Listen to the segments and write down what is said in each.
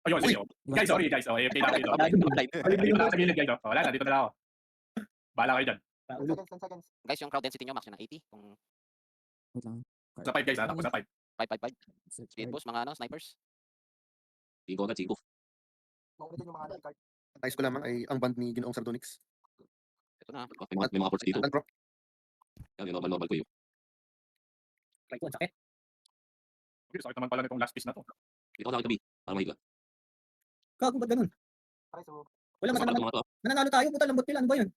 Ayun, sige. Guys, sorry guys. AFK lang dito. Dito na ako sa gilid guys. Wala na, dito na lang ako. Bahala kayo dyan. 10 seconds. Guys, yung crowd density nyo max yun na 80. Kung Wait lang. Sa 5 guys ha, tapos sa 5. 555. Speed boost, mga snipers. Tingko agad, tingko. Maulitin yung mga card. Ayos ko lamang ay ang band ni Ginoong Sardonyx. Ito na. May mga ports dito. Bro, Yan, yung normal ko yun. Right, sakit. Okay, sakit naman pala nitong last piece na to. Ikaw lang itabi, para mahigla. Gago, ba't ganun? Pare, so, Wala Mas mas mga to, nananalo tayo, puta lambot nila. Ano ba yun?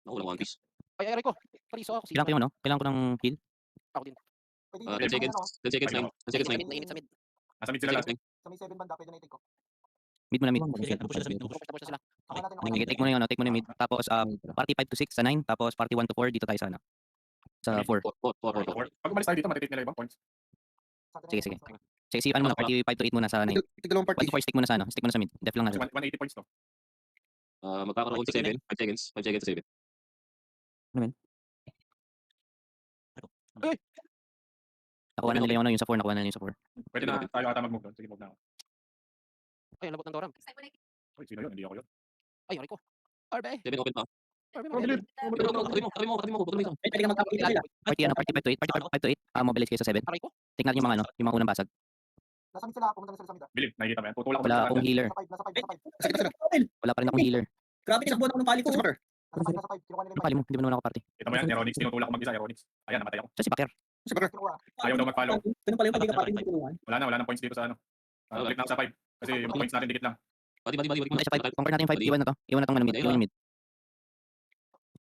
Ako lang one piece. Ay, aray ko. Pariso ako. Kailangan ko yung ano? Kailangan ko ng heal. Ako din. pwede 10 seconds, 10 seconds, 9 seconds, 9 Nainit sa mid. Nasa mid sila lahat. sa may 7 banda, pwede na i-take ko. Mid mo na mid. Push na sila. Saka natin Okay, take mo na yung ano, take mo na yung mid. Tapos party 5 to 6 sa 9, tapos party 1 to 4 dito tayo sa ano. Sa 4. 4. Pag umalis tayo dito, matitake nila ibang points. Sige, sige. Sige, sige, ano muna, party 5 to 8 muna sa 9. 1 tigdalawang party. to 4 stick muna sa ano, stick muna sa mid. Def lang Kasi natin. 180 points to. Magkakaroon sa 7, 5 seconds, 5 seconds sa 7. Nakuha na nila yung ano, yung sa 4, nakuha na nila yung sa 4. Pwede na tayo ata mag-move doon. Sige, move na ako. Ay, ang labot ng Doram. Uy, sino yun? Hindi ako yun. Ay, aray ko. Arbe. 7 open pa. Arbe Oh, bilid. Katabi mo. Pwede ka magkakita nila. Party ano, party 5 to 8, party 5 to 8. Mobilize kayo sa 7. Aray ko. Take natin yung mga ano, yung mga unang basag. Nasa mid sila, pumunta na sila sa mid. Bilid, nakikita mo yan. Tutulak ko Wala sa akong healer. Nasa 5, nasa 5, nasa 5. Sakit na sila. Wala pa rin akong healer. Grabe, tinakbuhan ako ng pali ko. Sa smoker. Nasa 5, nasa 5. Kinuha nila Yung pali mo, hindi mo naman ako party. Kita mo yan, Aeronix. Tinutulak ko mag-isa, Aeronix. Ayan, namatay ako. Sa si Baker. Sa smoker. Kinuha. Ayaw daw mag-follow. Ganun pala yung pag kapatid mo tulungan. Wala na points dito sa ano. Balik na ako sa 5. Kasi yung points natin dikit lang. Bali. Ay, sa 5. Conquer natin yung 5. Iwan na to. Iwan na tong ano mid. Iwan yung mid.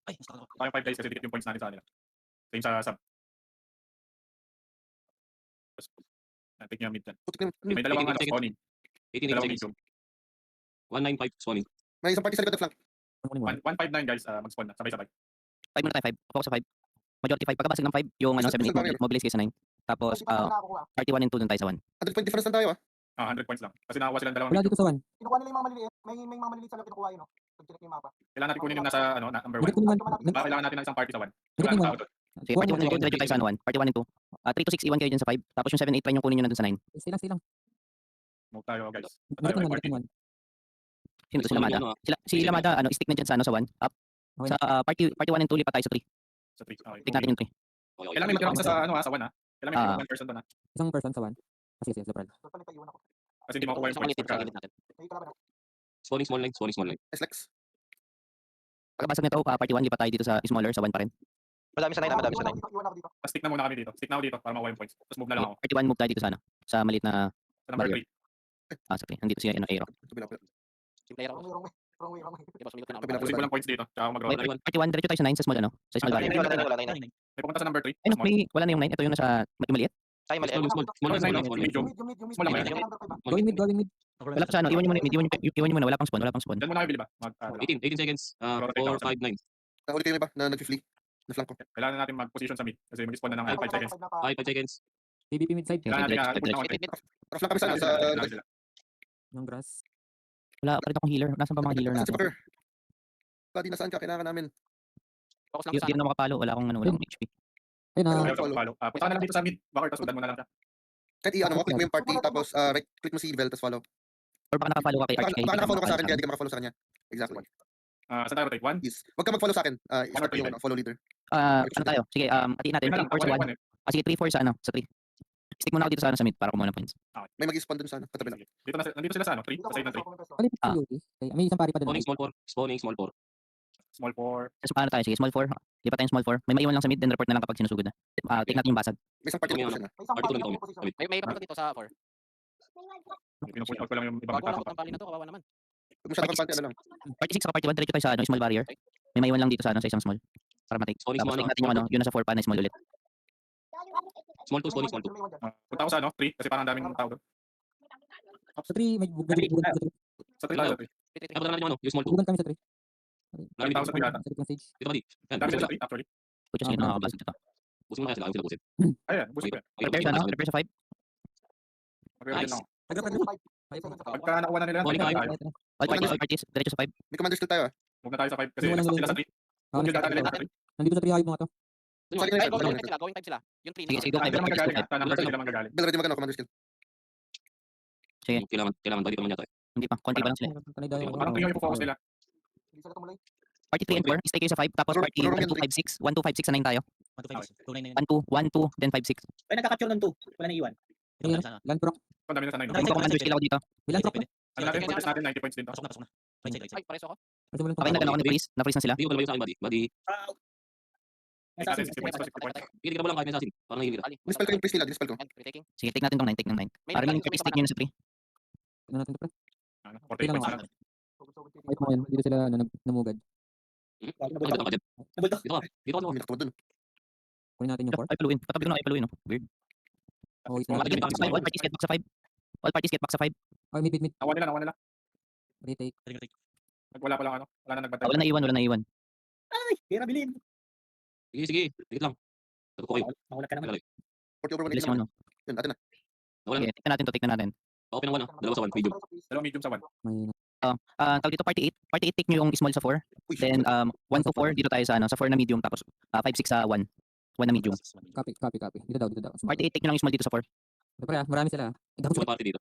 Tayong 5 guys kasi dikit yung points natin sa kanila. Same sa sub. Tapos, take nyo yung mid dyan. Putik na. May dalawang ano, spawning. 18 Dalawang seconds. medium. 195 spawning. May isang party sa likod ng flank. 159 guys, mag-spawn na. Sabay-sabay. 5 muna tayo, 5. Focus sa 5. Majority 5. Pagkabasag ng 5, yung ano, 7 8. Mobilize kayo sa 9. Tapos, party 1 and 2 dun tayo sa 1. 100 point difference lang tayo ah. 100 points lang. Kasi nakakuha silang dalawang Wala medium. dito sa 1. Kinuha nila yung mga maliliit. May mga maliliit sa loob kinukuha yun, no? Pag-check yung mapa. Kailangan natin kunin yung nasa ano, number 1. Bakit ko naman? Kailangan natin ng isang party sa 1. Bakit Wala naman? nang tao doon. Sige, party 1 and 2, diretso tayo sa ano 1. Party 1 and 2. 3 to 6, iwan kayo dyan sa 5. Tapos yung 7 8 try yung kunin nyo na dun sa 9. Silang. Move tayo guys. Bakit naman? Bakit naman? Sino to? Si Lamada? Si Lamada, ano, stick na dyan sa ano, sa 1. Up. Okay. Sa party 1 and 2, lipat tayo sa 3. Sa 3. Okay. Stick natin yung 3. Kailangan may matirang isa sa ano sa 1 ha. Kailangan may matirang 1 person doon ha. Isang person sa 1. Sige, Zebral. So, palit pa iwan ako. Kasi hindi makukuha yung Isang points. maliit sa gilid natin. May kalaban ako. Spawning small line. Flex. Pagkabasag nito, party 1, lipat tayo dito sa smaller, sa 1 pa rin. Madami sa 9, madami sa 9. Iwan ako dito. Stick na muna kami dito. Stick na ako dito para makuha yung points. Tapos move na lang ako. Party 1, move tayo dito sa ano, sa maliit na, Sa number Barrier. 3. sa 3. Nandito si ano, Aero. Kabila pala. Yung player ako. Wrong way. Diba, sumilot na ako. Kabila. Pusin ko lang points dito. Tsaka ako mag-roll. Party 1, diretso tayo sa 9, sa small ano, sa small barrier. Wala na. May pupunta sa number 3. Ay no, may, wala na yung 9. Ito yung nasa, yung maliit. Ay, mali. Small line. Medium. Yung Small lang yan. Going mid. Wala pa sa ano, iwan nyo muna yung mid, iwan nyo muna, wala pang spawn. Diyan muna kayo bili ba? 18 seconds. 4, 5, 9. Nahuli kayo yung iba na nag-flee. Na flank ko. Kailangan natin mag-position sa mid. Kasi mag-spawn na ng 5 seconds. 5 seconds. PvP mid side. Kailangan natin Diretso, push ng diretso. 1. Flank kami sa Sila. Ng grass. Wala pa rin akong healer. Nasaan pa mga healer Sa natin? smoker. Buddy, nasaan ka? Kailangan namin. Focus lang Hindi sa na makapalo, wala akong ano, wala akong HP. Ayun na. Ayaw sa follow. Punta na lang dito sa mid. Bakit tapos udan mo na lang siya. Kahit i-ano mo, click mo yung party, tapos right click mo si Vel, tapos follow. Or baka nakapalo ka kay Arch. Baka nakafollow ka sa akin, kaya di ka makafollow sa kanya. Exactly. Saan tayo rotate? 1? Yes. Huwag ka mag-follow sa akin. Start or two, yung follow leader. Ano tayo? Sige, hatiin natin. Yun na lang. 3 4 sa 1. Sige, 3 4 sa ano, sa 3. Stick muna ako dito sa ano, sa mid para kumuha ng points. May mag-spawn dun sa ano, katabi lang. Nandito sila sa ano? 3? Sa side ng 3. Alip sa UV. May isang pari pa doon. Spawning small 4. Small 4. Ano tayo? Sige, small 4. Lipat tayong small 4. May maiwan lang sa mid, then report na lang kapag sinusugod na. Take natin yung basag. May isang party na Ano? na. May isang Party party ko na lang position. May iba dito sa 4. Pinupush out ko lang yung ibang Bago lang magpapasok. ang pali na to, kawawa naman. Huwag masyadong kampante, ano lang. Party 6 sa party 1, diretso tayo sa ano, small barrier. May maiwan lang dito sa ano, sa isang small. Para matake. Spawning Tapos small, take natin yung ano, yun nasa 4 pa na small ulit. Small 2, spawning small 2. May iwan dyan. Punta ako sa ano? 3. Kasi parang ang daming tao doon. Sa 3, may bugan sa 3. Sa 3 tayo. Ay, pagka natin yung ano, yung small 2. Bugan kami sa 3. Daming tao sa 3 yata. Sa 3 ng stage. Dito ba di? Yan, Dami busin sila sila. 3 actually. Pucha, sige, nakakabasag dito. Busin mo kaya sila, ayaw sila busin. Ayan, boost ko yan. Prepare sa ano, prepare sa 5. Mag-ready Nice. lang ako. Five seconds. Pagka nakuha na nila, Morning tayo. time. All parties, diretso sa 5. May commander skill tayo ah. Huwag na tayo sa 5 kasi Wala stuck na sila sa 3. Huwag yung data nila sa 3. Nandito sa 3 hive mga to. Sorry, Ay, sorry, going sorry. time sila, going time sila. Yung 3 Sige, sige, go Saan 5. sila manggagaling? Saan number 3 sila manggagaling? Bell ready magano, commander skill. Sige. Kailangan balik naman yata eh. Hindi pa. Konti pa lang sila. Panay daw. Parang tingin ko i-focus nila. Hindi sila tumuloy. Party 3 and 4, stay kayo sa 5. Tapos Puro- party puro 1, yan, 2, 5, 6. 1, 2, 5, 6 sa 9 tayo. 1, 2, then 5, 6. Ay, nagka-capture ng 2. Wala nang iwan. Ayun, land proc. Ang dami na sa 9. Hindi ko command skill ako dito. May land proc. Ano natin, focus natin 90 points din to. Ay, pares ako. Kasi walang Okay, nag-ano ako na-freeze. Na-freeze na sila. Hindi ko talaga sa akin, buddy. Buddy, Take natin 60 points to 60 points. hindi ka mo lang kahit may assassin. Parang nahihili ka. Ali. Dispel ko yung priest nila, dispel ko. And retaking. Sige, take natin tong 9, take ng 9. Para yung statistic nyo na sa 3. Ano natin to, pre? Ano, 48 points na. Sugod-sugod kayo. Kahit mga yan, dito sila namugad. Ano ka dyan? Nabulto. Dito ka. Dito ka Oh, may nakatumad dun. Kunin natin yung 4. Ay, paluin. Patabi ko na ay paluin, no? Weird. Oh, is All na. parties get back sa 5. All parties get back sa 5. Oh, mid. Nakuha nila. Retake. Wala pa lang ano. Wala na nagbantay. Wala na iwan. Ay, Hira, bilhin. Sige. Dikit lang. Sagot ko kayo. Makulat ka naman. 40 over 180 Bilis mo, naman. no? Yun, atin na. Wala Sige, tignan natin to, tignan natin. Okay ng 1 ah. Dalawa sa 1. Medium. Dalawa medium sa 1. May Tawag dito, party 8. Party 8, take nyo yung small sa 4. Uy, Then, 1 to 4, dito tayo sa 4 na medium. Tapos, 5, 6 sa 1. 1 na medium. copy. Dito daw. Party 8, take nyo lang yung small dito sa 4. Ito pre, marami sila. Dami May party dito.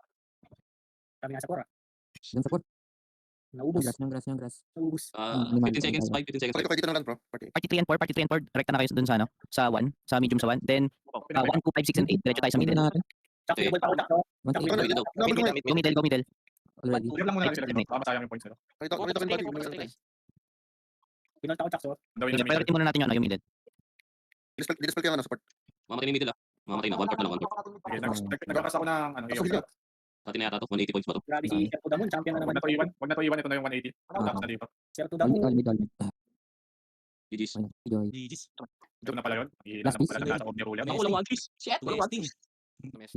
Kami nga sa Cora. Dun sa 4. Naubos. Grass. Naubos. 15 seconds. 5, 15 seconds. Pati ko dito ng land, bro. Party. Party 3 and 4, rekta na kayo dun sa sa 1. Sa medium sa 1. Then, 1, 2, 5, 6, and 8. Diretso tayo sa Hindi middle. natin. Tsaka double pa utak, no? 1 Ikaw na, Dito. nabal ko nga. Go middle. already. Clear lang muna natin sila. Baka masayang yung points nila. Nakita ko yung body. May ano tayo. Pinalta ko Chakso. Gawin Sige, na priority muna natin yung middle. Dispel ko yung support. Mamatay na yung middle ah. Mamatay na. 1 part na lang. 1 part. Okay, nagkakas ako ng ano. Ako sila. Pati na yata to. 180 points ba to? Grabe si Sir Tudamon. Champion na naman. Wag na to iwan. Ito na yung 180. Tapos na dito. Sir All Tudamon. mid. GG's. Joy. Ito na pala yun. Last Ilan na pala nasa Omni Rule. Ako lang 1 piece. Shit. Yes. Wala 1 piece. Miss.